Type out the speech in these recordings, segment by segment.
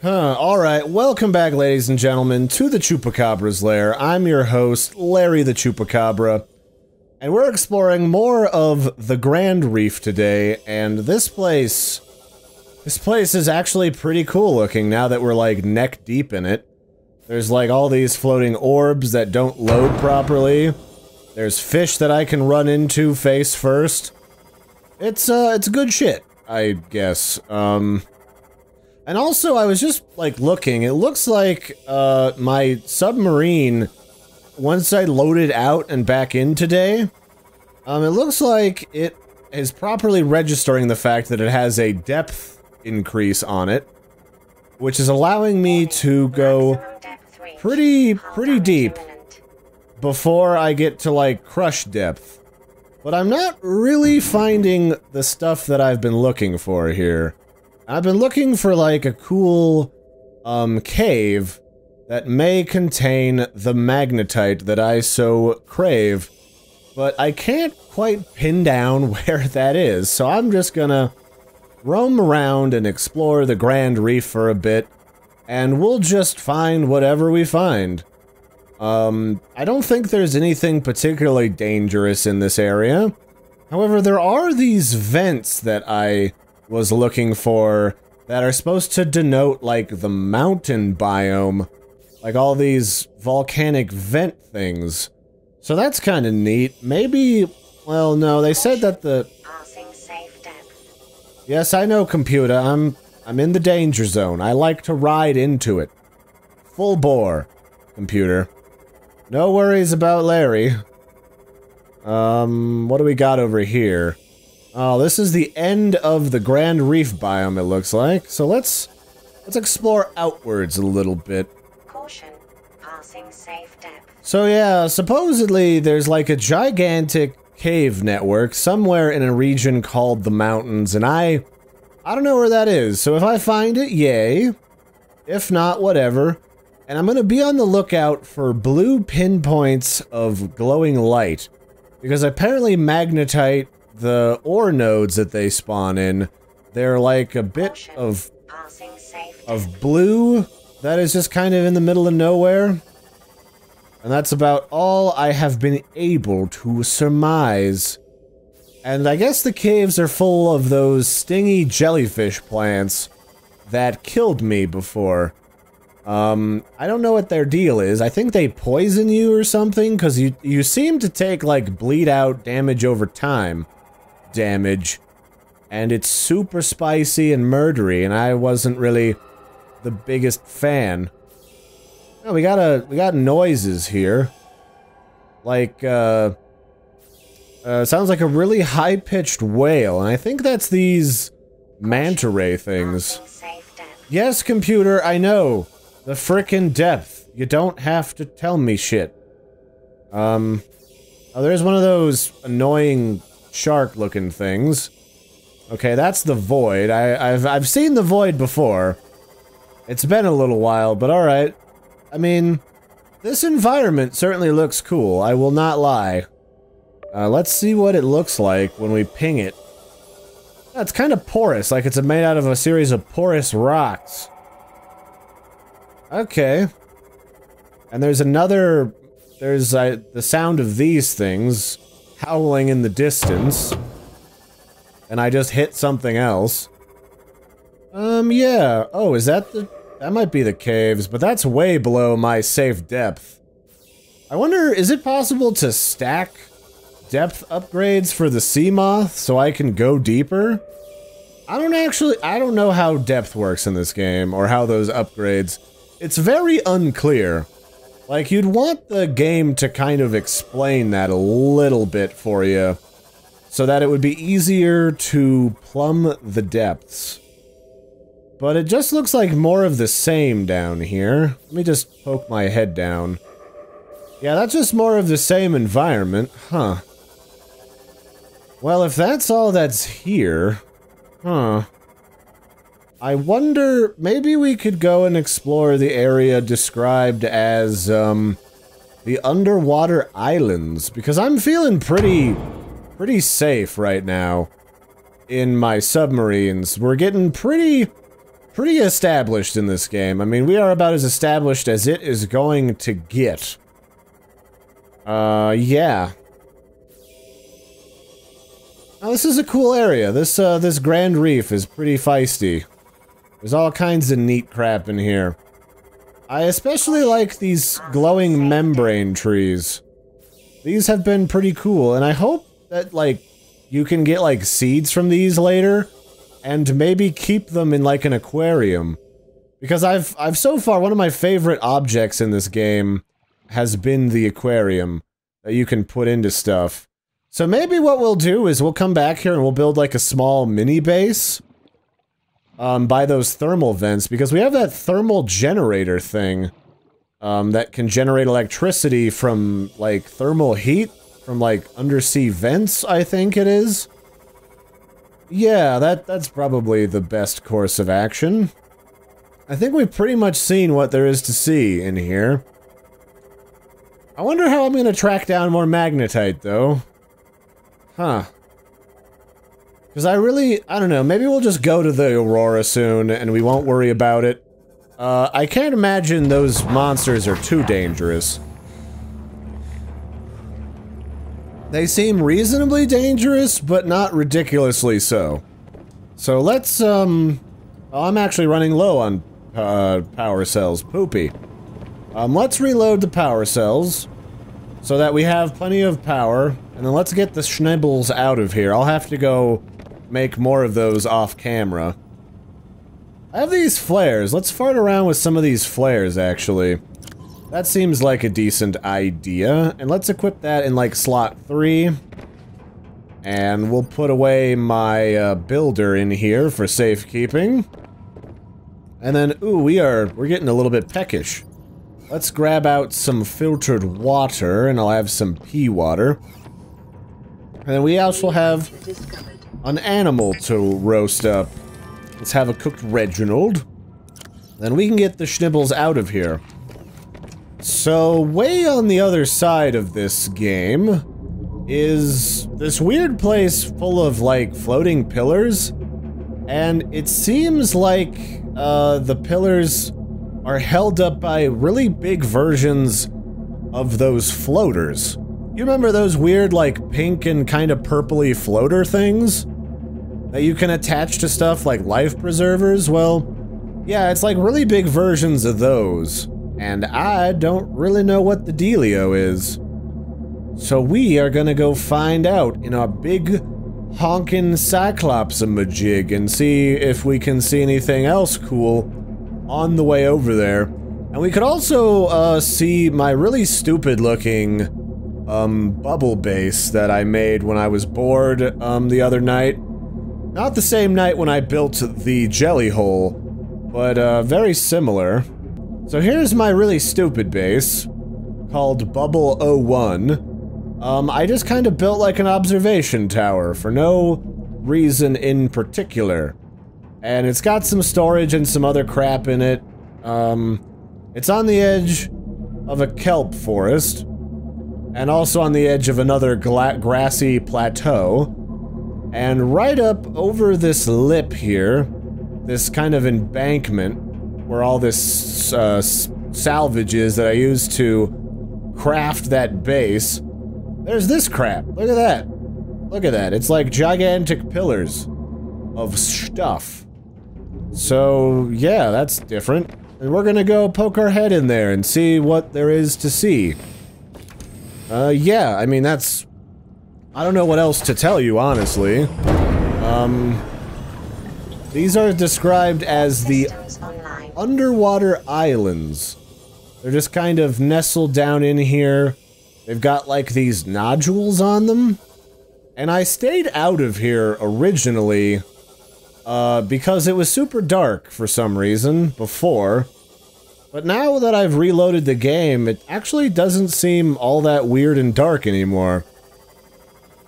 Alright, welcome back, ladies and gentlemen, to the Chupacabra's lair. I'm your host, Larry the Chupacabra, and we're exploring more of the Grand Reef today, and this place is actually pretty cool looking now that we're, like, neck deep in it. There's, like, all these floating orbs that don't load properly. There's fish that I can run into face first. It's good shit, I guess. And also, I was just, like, looking. It looks like, my submarine, once I loaded out and back in today, it looks like it is properly registering the fact that it has a depth increase on it, which is allowing me to go pretty deep before I get to, like, crush depth. But I'm not really finding the stuff that I've been looking for here. I've been looking for, like, a cool, cave that may contain the Magnetite that I so crave, but I can't quite pin down where that is, so I'm just gonna roam around and explore the Grand Reef for a bit, and we'll just find whatever we find. I don't think there's anything particularly dangerous in this area. However, there are these vents that I was looking for that are supposed to denote, like, the mountain biome. Like, all these volcanic vent things. So that's kind of neat. Maybe... well, no, they said that the... Yes, I know, computer. I'm in the danger zone. I like to ride into it. Full bore, computer. No worries about Larry. What do we got over here? Oh, this is the end of the Grand Reef biome, it looks like. So let's explore outwards a little bit. Caution, passing safe depth. So yeah, supposedly there's like a gigantic cave network somewhere in a region called the mountains, and I don't know where that is. So if I find it, yay. If not, whatever. And I'm gonna be on the lookout for blue pinpoints of glowing light, because apparently Magnetite, the ore nodes that they spawn in, they're like a bit of blue that is just kind of in the middle of nowhere. And that's about all I have been able to surmise. And I guess the caves are full of those stingy jellyfish plants that killed me before. I don't know what their deal is. I think they poison you or something, because you seem to take, like, bleed out damage over time. Damage, and it's super spicy and murdery, and I wasn't really the biggest fan. Oh, we got noises here. Like, sounds like a really high-pitched wail, and I think that's these manta ray things. Yes, computer, I know. The frickin' depth. You don't have to tell me shit. Oh, there's one of those annoying shark-looking things. Okay, that's the void. I've seen the void before. It's been a little while, but alright. I mean, this environment certainly looks cool, I will not lie. Let's see what it looks like when we ping it. Yeah, it's kind of porous, like it's made out of a series of porous rocks. Okay. And there's another... there's the sound of these things howling in the distance. And I just hit something else. Yeah. Oh, is that the... that might be the caves, but that's way below my safe depth. I wonder, is it possible to stack depth upgrades for the sea moth so I can go deeper? I don't know how depth works in this game, or how those upgrades... it's very unclear. Like, you'd want the game to kind of explain that a little bit for you, so that it would be easier to plumb the depths. But it just looks like more of the same down here. Let me just poke my head down. Yeah, that's just more of the same environment, huh. Well, if that's all that's here... huh. I wonder, maybe we could go and explore the area described as, the underwater islands, because I'm feeling pretty safe right now in my submarines. We're getting pretty pretty established in this game. I mean, we are about as established as it is going to get. Yeah. Now, this is a cool area. This Grand Reef is pretty feisty. There's all kinds of neat crap in here. I especially like these glowing membrane trees. These have been pretty cool, and I hope that, like, you can get, like, seeds from these later, and maybe keep them in, like, an aquarium. Because I've so far, one of my favorite objects in this game has been the aquarium that you can put into stuff. So maybe what we'll do is we'll come back here and we'll build, like, a small mini base. By those thermal vents, because we have that thermal generator thing, that can generate electricity from, like, thermal heat from, like, undersea vents, I think it is. Yeah, that's probably the best course of action. I think we've pretty much seen what there is to see in here. I wonder how I'm gonna track down more magnetite, though. Huh. Because I don't know, maybe we'll just go to the Aurora soon, and we won't worry about it. I can't imagine those monsters are too dangerous. They seem reasonably dangerous, but not ridiculously so. So let's, oh, I'm actually running low on, power cells. Poopy. Let's reload the power cells, so that we have plenty of power, and then let's get the schnibbles out of here. I'll have to go make more of those off camera. I have these flares. Let's fart around with some of these flares, actually. That seems like a decent idea. And let's equip that in, like, slot 3. And we'll put away my, builder in here for safekeeping. And then, ooh, we're getting a little bit peckish. Let's grab out some filtered water, and I'll have some pea water. And then we also have an animal to roast up. Let's have a cooked Reginald. Then we can get the schnibbles out of here. So, way on the other side of this game is this weird place full of, like, floating pillars. And it seems like, the pillars are held up by really big versions of those floaters. You remember those weird, like, pink and kind of purpley floater things? That you can attach to stuff like life preservers? Well, yeah, it's like really big versions of those. And I don't really know what the dealio is. So we are gonna go find out in our big honkin' cyclopsamajig and see if we can see anything else cool on the way over there. And we could also, see my really stupid looking, bubble base that I made when I was bored, the other night. Not the same night when I built the jelly hole, but, very similar. So here's my really stupid base, called Bubble 01. I just kind of built like an observation tower for no reason in particular. And it's got some storage and some other crap in it. It's on the edge of a kelp forest, and also on the edge of another grassy plateau. And right up over this lip here, this kind of embankment, where all this salvage is that I used to craft that base, there's this crap. Look at that. Look at that. It's like gigantic pillars of stuff. So, yeah, that's different. And we're gonna go poke our head in there and see what there is to see. Yeah, I mean, that's... I don't know what else to tell you, honestly. These are described as the underwater islands. They're just kind of nestled down in here. They've got, like, these nodules on them. And I stayed out of here originally, because it was super dark for some reason before. But now that I've reloaded the game, it actually doesn't seem all that weird and dark anymore.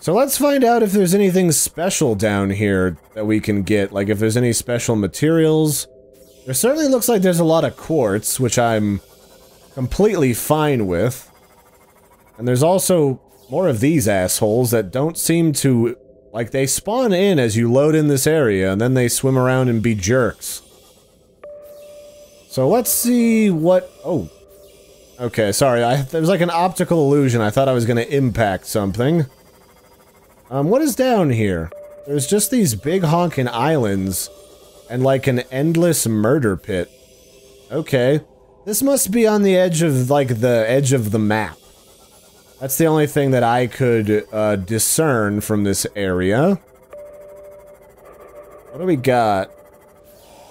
So let's find out if there's anything special down here that we can get, like if there's any special materials. There certainly looks like there's a lot of quartz, which I'm completely fine with. And there's also more of these assholes that don't seem to... like, they spawn in as you load in this area, and then they swim around and be jerks. So let's see what... Oh. Okay, sorry. There was like an optical illusion. I thought I was going to impact something. What is down here? There's just these big honkin' islands and like an endless murder pit. Okay. This must be on the edge of, like, the edge of the map. That's the only thing that I could, discern from this area. What do we got?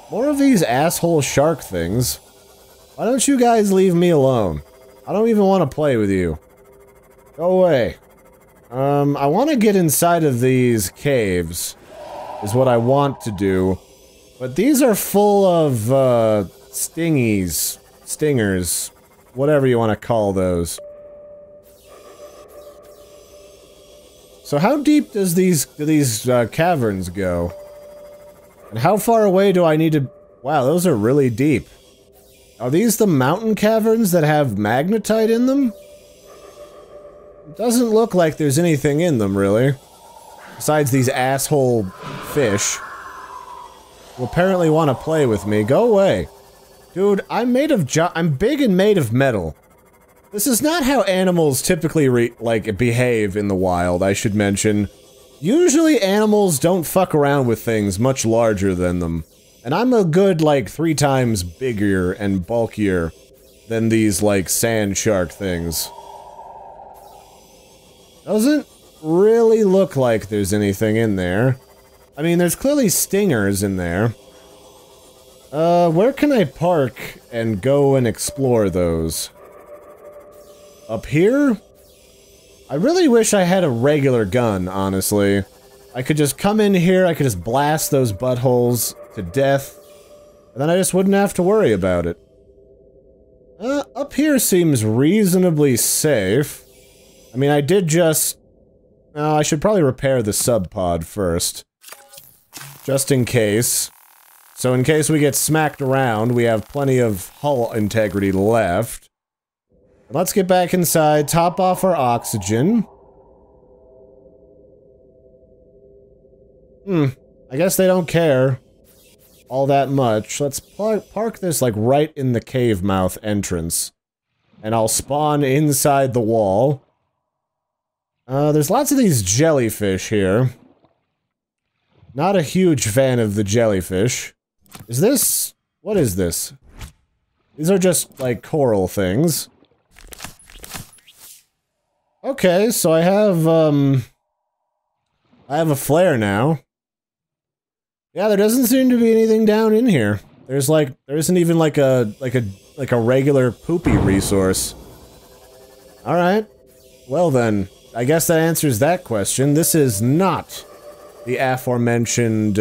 More of these asshole shark things. Why don't you guys leave me alone? I don't even want to play with you. Go away. I want to get inside of these caves, is what I want to do. But these are full of, stingers, whatever you want to call those. So how deep does these caverns go? And how far away do I need to... Wow, those are really deep. Are these the mountain caverns that have magnetite in them? It doesn't look like there's anything in them, really. Besides these asshole fish. Who apparently want to play with me. Go away. Dude, I'm big and made of metal. This is not how animals typically behave in the wild, I should mention. Usually animals don't fuck around with things much larger than them. And I'm a good, like, 3 times bigger and bulkier than these, like, sand shark things. Doesn't really look like there's anything in there. I mean, there's clearly stingers in there. Where can I park and go and explore those? Up here? I really wish I had a regular gun, honestly. I could just come in here, I could just blast those buttholes to death, and then I just wouldn't have to worry about it. Up here seems reasonably safe. I mean, I did just... I should probably repair the sub-pod first. Just in case. So in case we get smacked around, we have plenty of hull integrity left. Let's get back inside, top off our oxygen. I guess they don't care all that much. Let's park this, like, right in the cave mouth entrance. And I'll spawn inside the wall. There's lots of these jellyfish here. Not a huge fan of the jellyfish. Is this... What is this? These are just, like, coral things. Okay, so I have a flare now. Yeah, there doesn't seem to be anything down in here. There isn't even like a regular poopy resource. Alright. Well then, I guess that answers that question. This is not the aforementioned,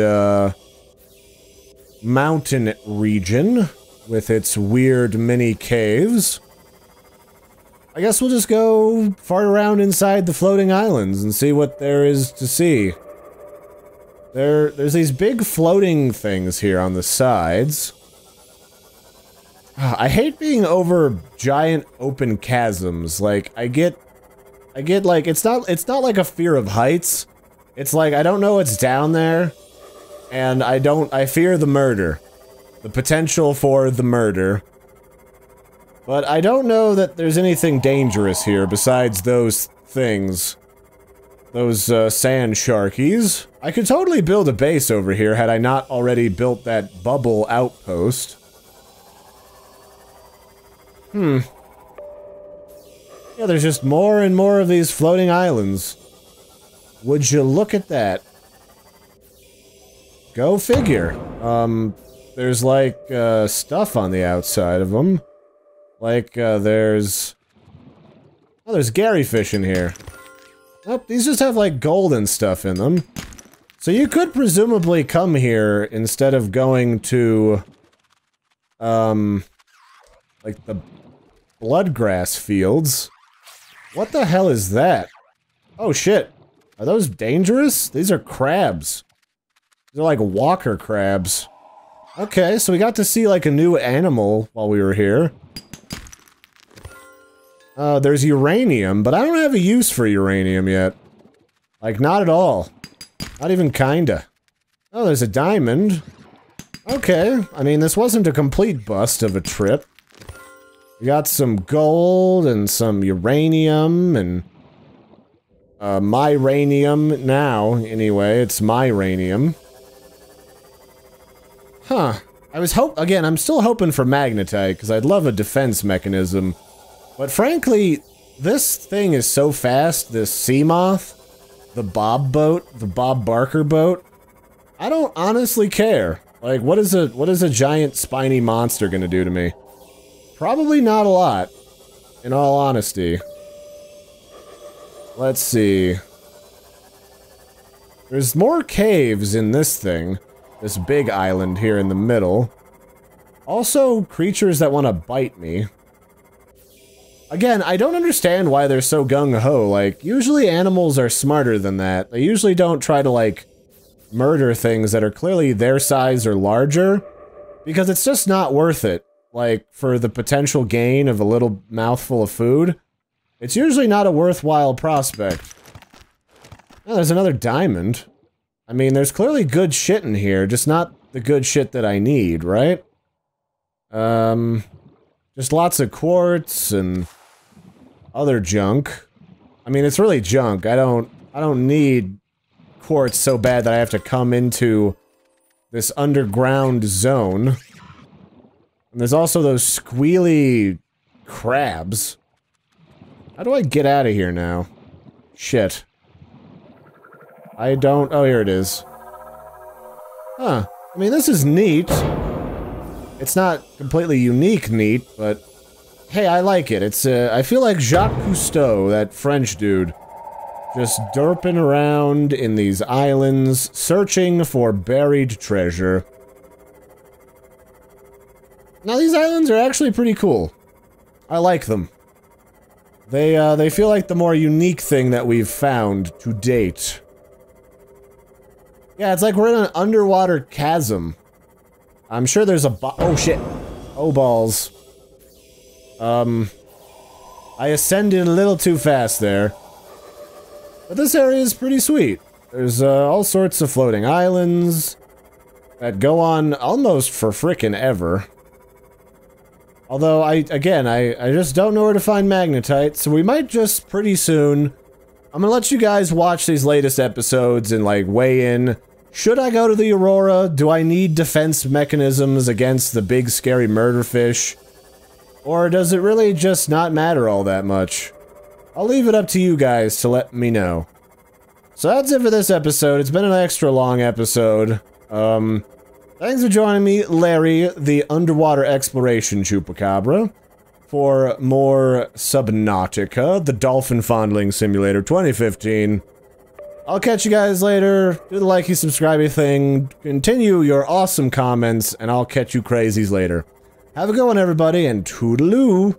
mountain region with its weird mini caves. I guess we'll just go fart around inside the floating islands and see what there is to see. There's these big floating things here on the sides. I hate being over giant open chasms. Like, I get like, it's not like a fear of heights. It's like, I don't know what's down there, and I fear the murder. The potential for the murder. But I don't know that there's anything dangerous here besides those things. Those, sand sharkies. I could totally build a base over here had I not already built that bubble outpost. Yeah, there's just more and more of these floating islands. Would you look at that? Go figure. There's like, stuff on the outside of them. Like, there's... Oh, there's Garyfish in here. Oh, these just have, like, gold and stuff in them. So you could presumably come here instead of going to... like, the bloodgrass fields. What the hell is that? Oh, shit. Are those dangerous? These are crabs. They're like walker crabs. Okay, so we got to see, like, a new animal while we were here. There's uranium, but I don't have a use for uranium yet. Like, not at all. Not even kinda. Oh, there's a diamond. Okay, I mean, this wasn't a complete bust of a trip. We got some gold and some uranium and... myranium now, anyway. It's myranium. Huh. Again, I'm still hoping for magnetite, because I'd love a defense mechanism. But frankly, this thing is so fast, this sea moth, the Bob boat, the Bob Barker boat, I don't honestly care. Like, what is a giant spiny monster gonna do to me? Probably not a lot, in all honesty. Let's see. There's more caves in this thing. This big island here in the middle. Also, creatures that want to bite me. Again, I don't understand why they're so gung-ho. Like, usually animals are smarter than that. They usually don't try to, like, murder things that are clearly their size or larger, because it's just not worth it. Like, for the potential gain of a little mouthful of food, it's usually not a worthwhile prospect. Oh, there's another diamond. I mean, there's clearly good shit in here, just not the good shit that I need, right? Just lots of quartz and other junk. I mean, it's really junk. I don't need quartz so bad that I have to come into this underground zone. And there's also those squealy crabs. How do I get out of here now? Shit. I don't... Oh, here it is. Huh. I mean, this is neat. It's not completely unique neat, but... Hey, I like it. It's, I feel like Jacques Cousteau, that French dude. Just derping around in these islands, searching for buried treasure. Now, these islands are actually pretty cool. I like them. They feel like the more unique thing that we've found to date. Yeah, it's like we're in an underwater chasm. I'm sure there's a oh shit. Oh balls. I ascended a little too fast there. But this area is pretty sweet. There's all sorts of floating islands that go on almost for frickin' ever. Although, I just don't know where to find magnetite, so we might just pretty soon... I'm gonna let you guys watch these latest episodes and, like, weigh in. Should I go to the Aurora? Do I need defense mechanisms against the big scary murder fish? Or does it really just not matter all that much? I'll leave it up to you guys to let me know. So that's it for this episode. It's been an extra long episode. Thanks for joining me, Larry, the underwater exploration Chupacabra, for more Subnautica, the dolphin fondling simulator 2015. I'll catch you guys later. Do the likey, subscribey thing. Continue your awesome comments, and I'll catch you crazies later. Have a good one, everybody, and toodaloo!